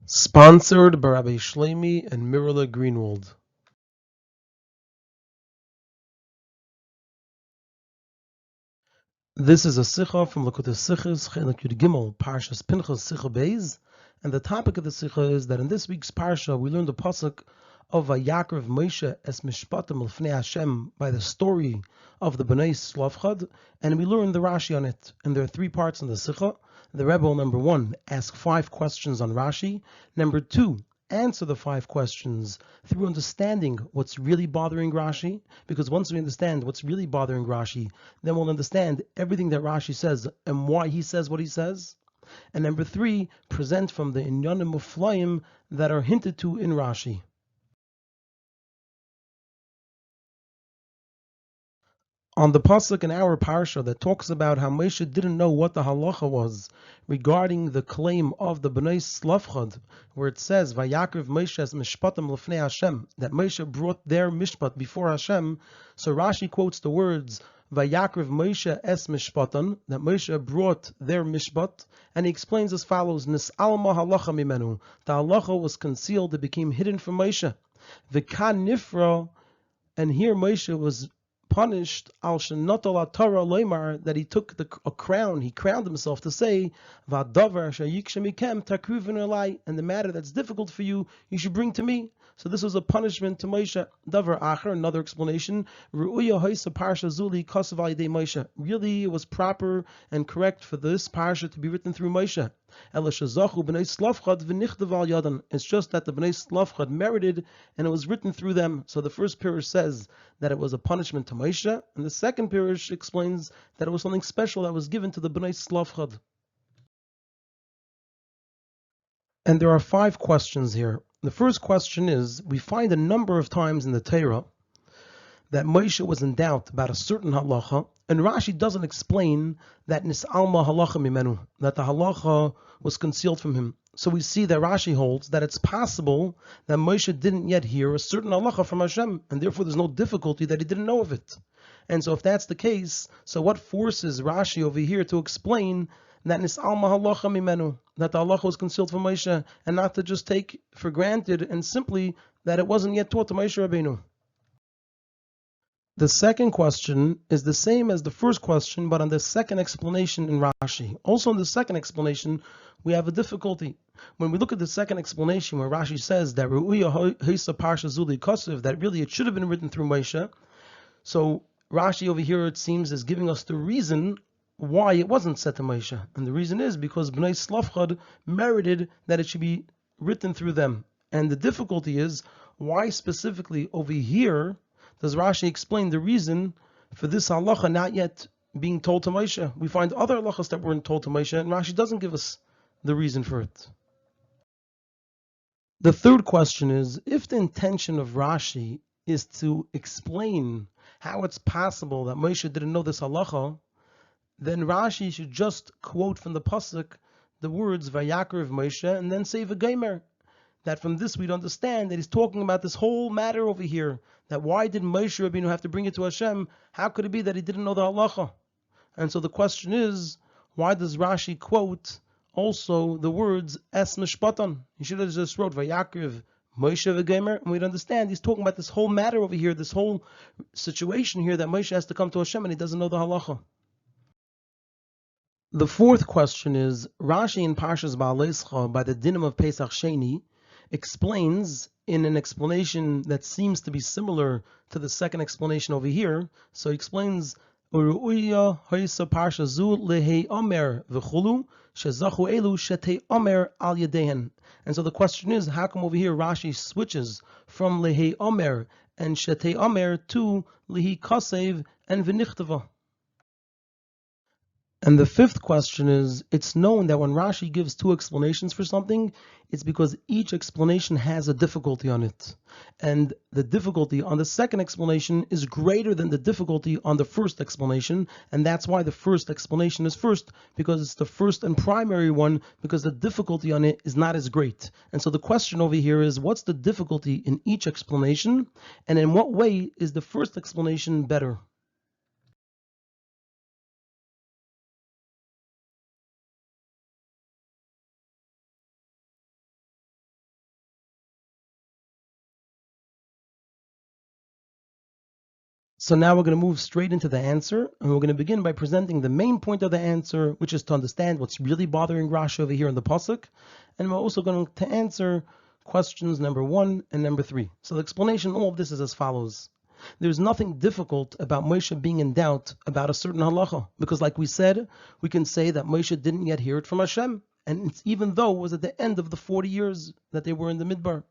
Sponsored by Rabbi Shlomi and Mirala Greenwald. This is a Sicha from Likutei Sichos, Chelek Gimmel, Parshas Pinchas Sicha Beis, and the topic of the Sicha is that in this week's Parsha we learned the pasuk of Vayakrav Moshe es Mishpatim L'fnei Hashem by the story of the Bnei Slavchad, and we learned the Rashi on it. And there are three parts in the Sicha. The Rebbe will, number one, ask 5 questions on Rashi. Number 2, answer the 5 questions through understanding what's really bothering Rashi, because once we understand what's really bothering Rashi, then we'll understand everything that Rashi says and why he says what he says. And number 3, present from the inyanim muflayim that are hinted to in Rashi. On the pasuk in our parsha that talks about how Moshe didn't know what the halacha was regarding the claim of the Bnei Slavchad, where it says Vayakrav Moshe es mishpatim l'fnei Hashem, that Moshe brought their mishpat before Hashem. So Rashi quotes the words Vayakrav Moshe es mishpatan, that Moshe brought their mishpat, and he explains as follows: Nis'alma halacha mimenu, the halacha was concealed, it became hidden from Moshe. V'kan nifra, and here Moshe was punished al shenotol Torah loymar, that he took a crown, he crowned himself to say va'davar shayikshemikem takruvin elai, and the matter that's difficult for you, you should bring to me. So this was a punishment to Moshe. Davar acher, another explanation, ru'uya hoisa parsha zuli kosav al yedei Moshe. Really, it was proper and correct for this parsha to be written through Moshe. It's just that the Bnei Slavchad merited, and it was written through them. So the first pirush says that it was a punishment to Moshe, and the second pirush explains that it was something special that was given to the Bnei Slavchad. And there are 5 questions here. The first question is, we find a number of times in the Torah that Moshe was in doubt about a certain halacha, and Rashi doesn't explain that nis'alma halacha mimenu, that the halacha was concealed from him. So we see that Rashi holds that it's possible that Moshe didn't yet hear a certain halacha from Hashem, and therefore there's no difficulty that he didn't know of it. And so if that's the case, so what forces Rashi over here to explain that nis'alma halacha mimenu, that the halacha was concealed from Moshe, and not to just take for granted and simply that it wasn't yet taught to Moshe Rabbeinu? The second question is the same as the first question, but on the second explanation in Rashi. Also in the second explanation, we have a difficulty. When we look at the second explanation, where Rashi says that Ru'uya Hoisa Parsha Zuli Kosev, that really it should have been written through Moshe. So Rashi over here, it seems, is giving us the reason why it wasn't said to Moshe. And the reason is because Bnei Slavchad merited that it should be written through them. And the difficulty is, why specifically over here does Rashi explain the reason for this halacha not yet being told to Moshe? We find other halachas that weren't told to Moshe, and Rashi doesn't give us the reason for it. The third question is, if the intention of Rashi is to explain how it's possible that Moshe didn't know this halacha, then Rashi should just quote from the pasuk the words Vayakrav Moshe and then say V'geimer. That from this we'd understand that he's talking about this whole matter over here. That why did Moshe Rabbeinu have to bring it to Hashem? How could it be that he didn't know the halacha? And so the question is, why does Rashi quote also the words Es Mishpatan? He should have just wrote Vayakrav Moshe V'geimer, and we'd understand he's talking about this whole matter over here, this whole situation here that Moshe has to come to Hashem and he doesn't know the halacha. The fourth question is, Rashi in Parshas Ba'alescha by the dinim of Pesach Sheni explains in an explanation that seems to be similar to the second explanation over here. So he explains Uruya Hoisa Parsha Zu Lehei Omer V'chulu Shezachu Elu Shetei Omer Al Yedehen. And so the question is, how come over here Rashi switches from Lehei Omer and Shetei Omer to Lehi Kasev and V'nichtava? And the fifth question is, it's known that when Rashi gives 2 explanations for something, it's because each explanation has a difficulty on it. And the difficulty on the second explanation is greater than the difficulty on the first explanation, and that's why the first explanation is first, because it's the first and primary one, because the difficulty on it is not as great. And so the question over here is, what's the difficulty in each explanation, and in what way is the first explanation better? So now we're going to move straight into the answer, and we're going to begin by presenting the main point of the answer, which is to understand what's really bothering Rashi over here in the pasuk, and we're also going to answer questions number 1 and number 3. So the explanation of all of this is as follows. There's nothing difficult about Moshe being in doubt about a certain halacha, because like we said, we can say that Moshe didn't yet hear it from Hashem, and it's even though it was at the end of the 40 years that they were in the Midbar.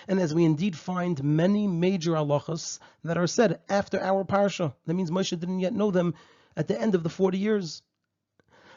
And as we indeed find many major halachas that are said after our parsha, that means Moshe didn't yet know them at the end of the 40 years.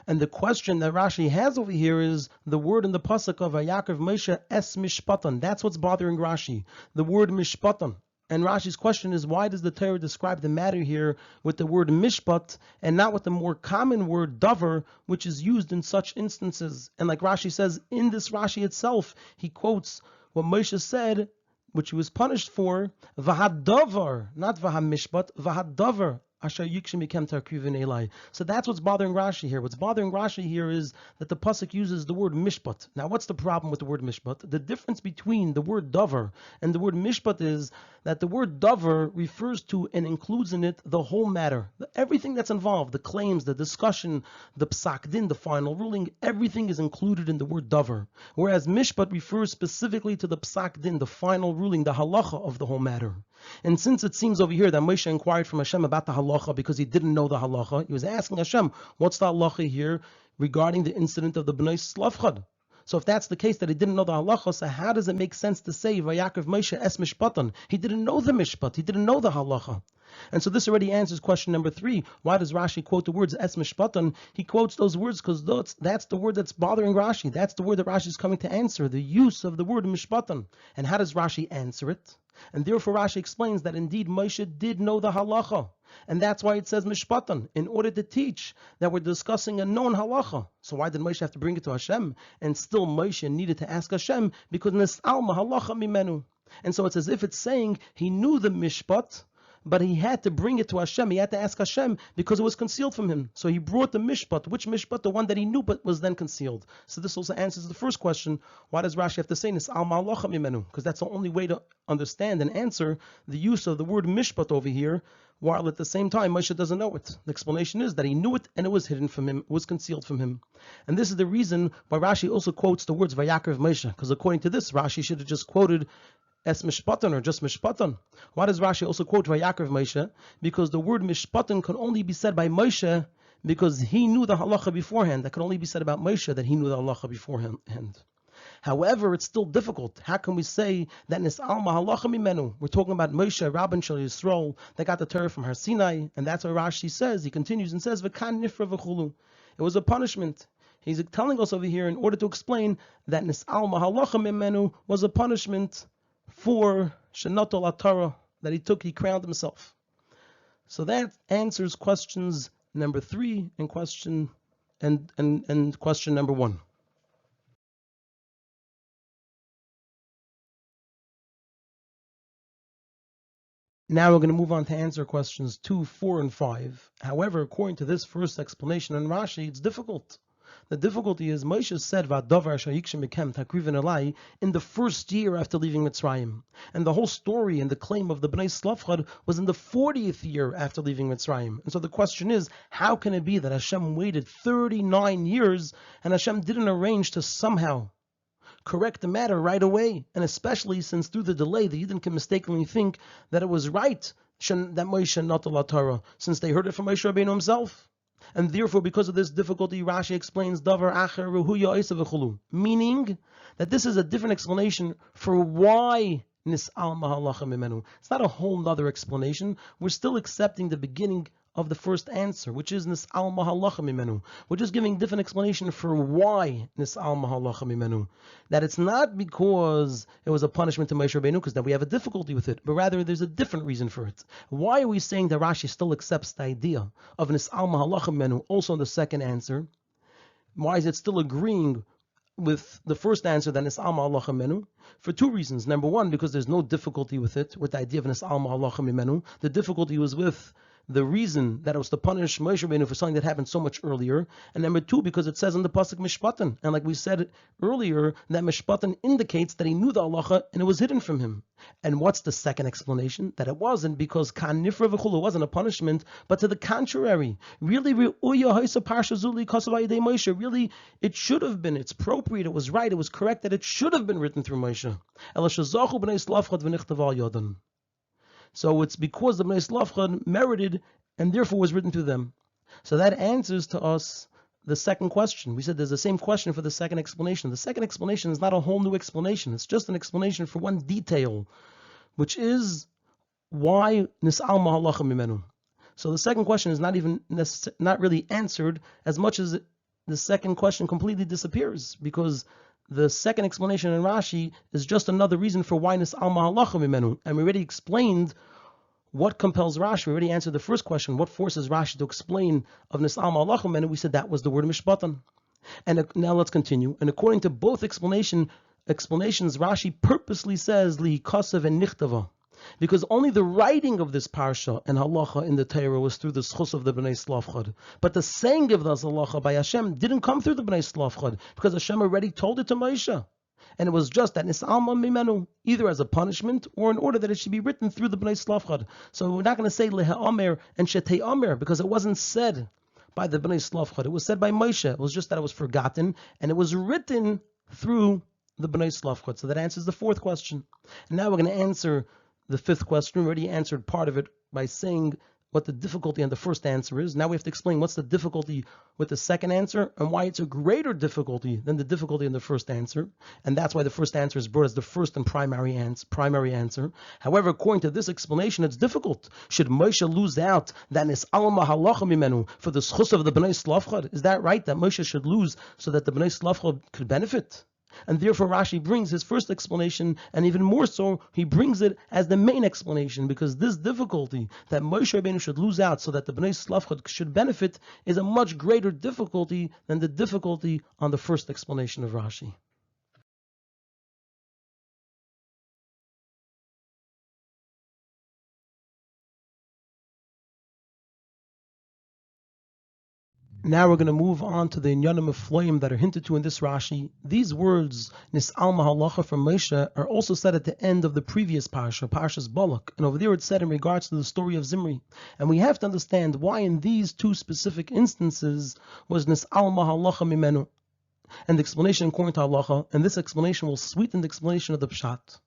And the question that Rashi has over here is the word in the pasuk of Vayakriv Moshe es mishpatan. That's what's bothering Rashi, the word mishpatan. And Rashi's question is, why does the Torah describe the matter here with the word mishpat and not with the more common word davar, which is used in such instances? And like Rashi says, in this Rashi itself, he quotes what Moshe said, which he was punished for, v'hadavar, not v'hamishpat, v'hadavar, asher yikshim ikem tarkrivin elai. So that's what's bothering Rashi here. What's bothering Rashi here is that the pasuk uses the word mishpat. Now, what's the problem with the word mishpat? The difference between the word davar and the word mishpat is that the word davar refers to and includes in it the whole matter. Everything that's involved, the claims, the discussion, the psak din, the final ruling, everything is included in the word davar. Whereas mishpat refers specifically to the psak din, the final ruling, the halacha of the whole matter. And since it seems over here that Moshe inquired from Hashem about the halacha because he didn't know the halacha, he was asking Hashem, what's the halacha here regarding the incident of the Bnei Slavchad? So if that's the case, that he didn't know the halacha, so how does it make sense to say Vayakriv Moshe es mishpatan? He didn't know the mishpat, he didn't know the halacha. And so this already answers question number 3. Why does Rashi quote the words es mishpatan? He quotes those words because that's the word that's bothering Rashi. That's the word that Rashi is coming to answer, the use of the word mishpatan. And how does Rashi answer it? And therefore Rashi explains that indeed Moshe did know the halacha. And that's why it says mishpatan, in order to teach that we're discussing a known halacha. So why did Moshe have to bring it to Hashem? And still Moshe needed to ask Hashem because nis'alma halacha mimenu. And so it's as if it's saying he knew the mishpat, but he had to bring it to Hashem. He had to ask Hashem because it was concealed from him. So he brought the mishpat. Which mishpat? The one that he knew but was then concealed. So this also answers the first question. Why does Rashi have to say this? Because that's the only way to understand and answer the use of the word mishpat over here, while at the same time Moshe doesn't know it. The explanation is that he knew it and it was hidden from him, it was concealed from him. And this is the reason why Rashi also quotes the words Vayakriv Moshe, because according to this, Rashi should have just quoted es mishpatan or just mishpatan. Why does Rashi also quote Vayakriv Moshe? Because the word mishpatan can only be said by Moshe because he knew the halacha beforehand. That can only be said about Moshe, that he knew the halacha beforehand. However, it's still difficult. How can we say that nis'alma halacha mimenu? We're talking about Moshe, Rabbi Shel Yisrael, that got the Torah from Har Sinai, and that's what Rashi says. He continues and says, "V'kan nifra v'chulu." It was a punishment. He's telling us over here in order to explain that nis'alma halacha mimenu was a punishment for Shenatol Atara, that he crowned himself. So that answers questions number 3 and question number 1. Now we're going to move on to answer questions 2, 4, and 5. However, according to this first explanation in Rashi, it's difficult. The difficulty is Moshe said "Vadavar shayikshim ikem takrivin elai" in the first year after leaving Mitzrayim, and the whole story and the claim of the Bnei Slavchad was in the 40th year after leaving Mitzrayim. And so the question is, how can it be that Hashem waited 39 years and Hashem didn't arrange to somehow correct the matter right away? And especially since through the delay, the Yidden can mistakenly think that it was right that Moshe natal Torah, since they heard it from Moshe Rabbeinu himself. And therefore, because of this difficulty, Rashi explains davar acher ruhuya isa v'chulu, meaning that this is a different explanation for why nis'al mahalacha mimenu. It's not a whole other explanation. We're still accepting the beginning of the first answer, which is nis'al mahalacha mimenu. We're just giving different explanation for why nis'al mahalacha mimenu. That it's not because it was a punishment to Moshe Rabbeinu, because then we have a difficulty with it, but rather there's a different reason for it. Why are we saying that Rashi still accepts the idea of nis'al mahalacha mimenu also in the second answer? Why is it still agreeing with the first answer that nis'al mahalacha mimenu? For 2 reasons. Number 1, because there's no difficulty with it, with the idea of nis'al mahalacha mimenu. The difficulty was with the reason that it was to punish Moshe Rabbeinu for something that happened so much earlier, and number two, because it says in the pasuk Mishpatan, and like we said earlier, that Mishpatan indicates that he knew the halacha and it was hidden from him. And what's the second explanation? That it wasn't because Kan Nifra v'chulu wasn't a punishment, but to the contrary. Really, really, it should have been, it's appropriate, it was right, it was correct that it should have been written through Moshe. So it's because the Bnei Slavchad merited and therefore was written to them. So that answers to us the second question. We said there's the same question for the second explanation. The second explanation is not a whole new explanation. It's just an explanation for one detail, which is why Nis'al Mahalacha Mimenu. So the second question is not really answered as much as the second question completely disappears, because the second explanation in Rashi is just another reason for why Nis'al Mahalacha Mimenu. And we already explained what compels Rashi. We already answered the first question. What forces Rashi to explain of Nis'al Mahalacha Mimenu? We said that was the word Mishpatan. And now let's continue. And according to both explanations, Rashi purposely says Li Kasav and Nichtava, because only the writing of this parsha and halacha in the Torah was through the Sichos of the Bnei Slavchad. But the saying of the halacha by Hashem didn't come through the Bnei Slavchad, because Hashem already told it to Moshe. And it was just that Nis'alma Mimenu, either as a punishment or in order that it should be written through the Bnei Slavchad. So we're not going to say Leha and Shetei Amer, because it wasn't said by the Bnei Slavchad. It was said by Moshe. It was just that it was forgotten, and it was written through the Bnei Slavchad. So that answers the fourth question. And now we're going to answer the fifth question. We already answered part of it by saying what the difficulty in the first answer is. Now we have to explain what's the difficulty with the second answer and why it's a greater difficulty than the difficulty in the first answer. And that's why the first answer is brought as the first and primary answer. However, according to this explanation, it's difficult. Should Moshe lose out that Nis'al Mahalacha Mimenu for the Sichos of the Bnei Slavchad? Is that right, that Moshe should lose so that the Bnei Slavchad could benefit? And therefore Rashi brings his first explanation, and even more so, he brings it as the main explanation, because this difficulty that Moshe Rabbeinu should lose out so that the Bnei Slavchad should benefit is a much greater difficulty than the difficulty on the first explanation of Rashi. Now we're going to move on to the inyanim of flame that are hinted to in this Rashi. These words, Nis'al Mahalacha from Moshe, are also said at the end of the previous Parsha, Parshas Balak. And over there it's said in regards to the story of Zimri. And we have to understand why in these two specific instances was Nis'al Mahalacha Mimenu. And the explanation according to Halacha, and this explanation will sweeten the explanation of the Pshat.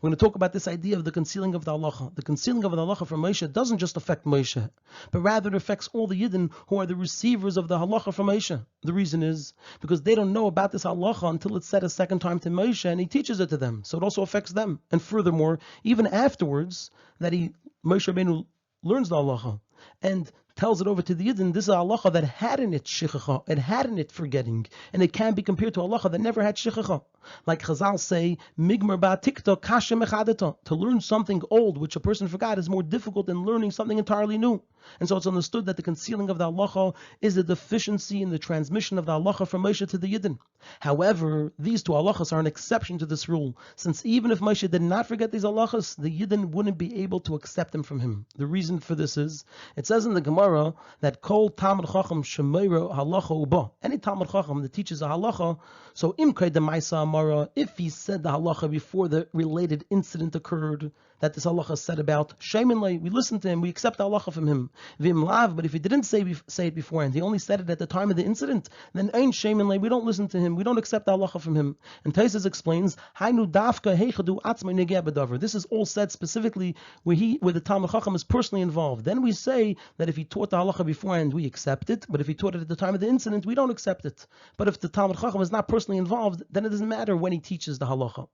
We're going to talk about this idea of the concealing of the halacha. The concealing of the halacha from Moshe doesn't just affect Moshe, but rather it affects all the Yidden who are the receivers of the halacha from Moshe. The reason is because they don't know about this halacha until it's said a second time to Moshe, and he teaches it to them. So it also affects them. And furthermore, even afterwards, that Moshe Rabbeinu learns the halacha and tells it over to the Yidden, this is a halacha that had in it shichacha, it had in it forgetting, and it can be compared to a halacha that never had shichacha. Like Chazal say, Migmar ba'tikta kasha mechadata. To learn something old, which a person forgot, is more difficult than learning something entirely new. And so it's understood that the concealing of the halacha is a deficiency in the transmission of the halacha from Moshe to the Yidden. However, these two halachas are an exception to this rule, since even if Moshe did not forget these halachas, the Yidden wouldn't be able to accept them from him. The reason for this is, it says in the Gemara that Kol Talmud Chacham Shemeira Halacha Uba. Any Talmud Chacham that teaches a halacha, so Imkei Demaisa Amara, if he said the halacha before the related incident occurred, that this halacha said about, Sheiminlei, we listen to him, we accept the halacha from him. Vim Lav, but if he didn't say it beforehand, he only said it at the time of the incident, then Ein Sheiminlei, we don't listen to him, we don't accept the halacha from him. And Taisus explains, Hainu Dafka Heichadu Atzmai Negeh B'davar. This is all said specifically where the Talmud Chacham is personally involved. Then we say that if he taught the halacha beforehand, we accept it, but if he taught it at the time of the incident, we don't accept it. But if the Talmud Chacham is not personally involved, then it doesn't matter when he teaches the halacha.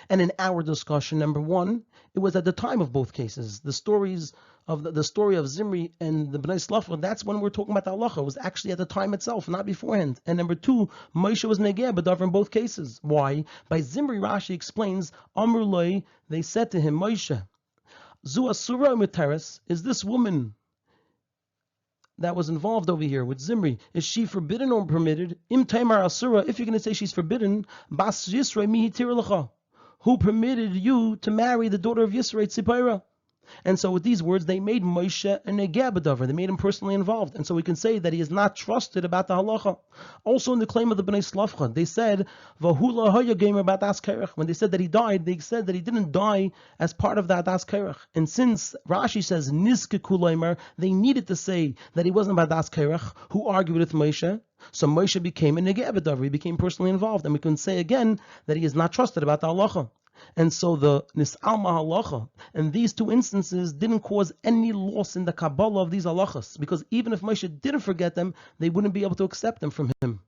And in our discussion, number one, it was at the time of both cases. The story of Zimri and the Bnei Slavchad, that's when we're talking about the halacha. It was actually at the time itself, not beforehand. And number two, Moshe was negeh b'davar in both cases. Why? By Zimri, Rashi explains, Amr Loi, they said to him, Moshe, Zu Asura Miteres, is this woman that was involved over here with Zimri, is she forbidden or permitted? Im Taimar Asura, if you're going to say she's forbidden, Bas Yisrei mihi tir lecha. Who permitted you to marry the daughter of Yisrei Tzipora? And so with these words, they made Moshe a negeh b'davar. They made him personally involved. And so we can say that he is not trusted about the halacha. Also in the claim of the Bnei Slavcha, they said, Vahula haya gamer about das kerech. When they said that he died, they said that he didn't die as part of that das kerech. And since Rashi says nizke kulaymer, they needed to say that he wasn't about das kerech, who argued with Moshe. So Moshe became a negeh b'davar. He became personally involved. And we can say again that he is not trusted about the halacha. And so the Nis'alma halacha and these two instances didn't cause any loss in the Kabbalah of these halachas, because even if Moshe didn't forget them, they wouldn't be able to accept them from him,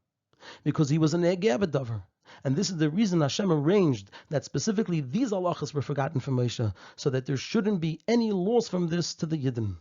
because he was an negeh b'davar. And this is the reason Hashem arranged that specifically these halachas were forgotten from Moshe, so that there shouldn't be any loss from this to the Yidden.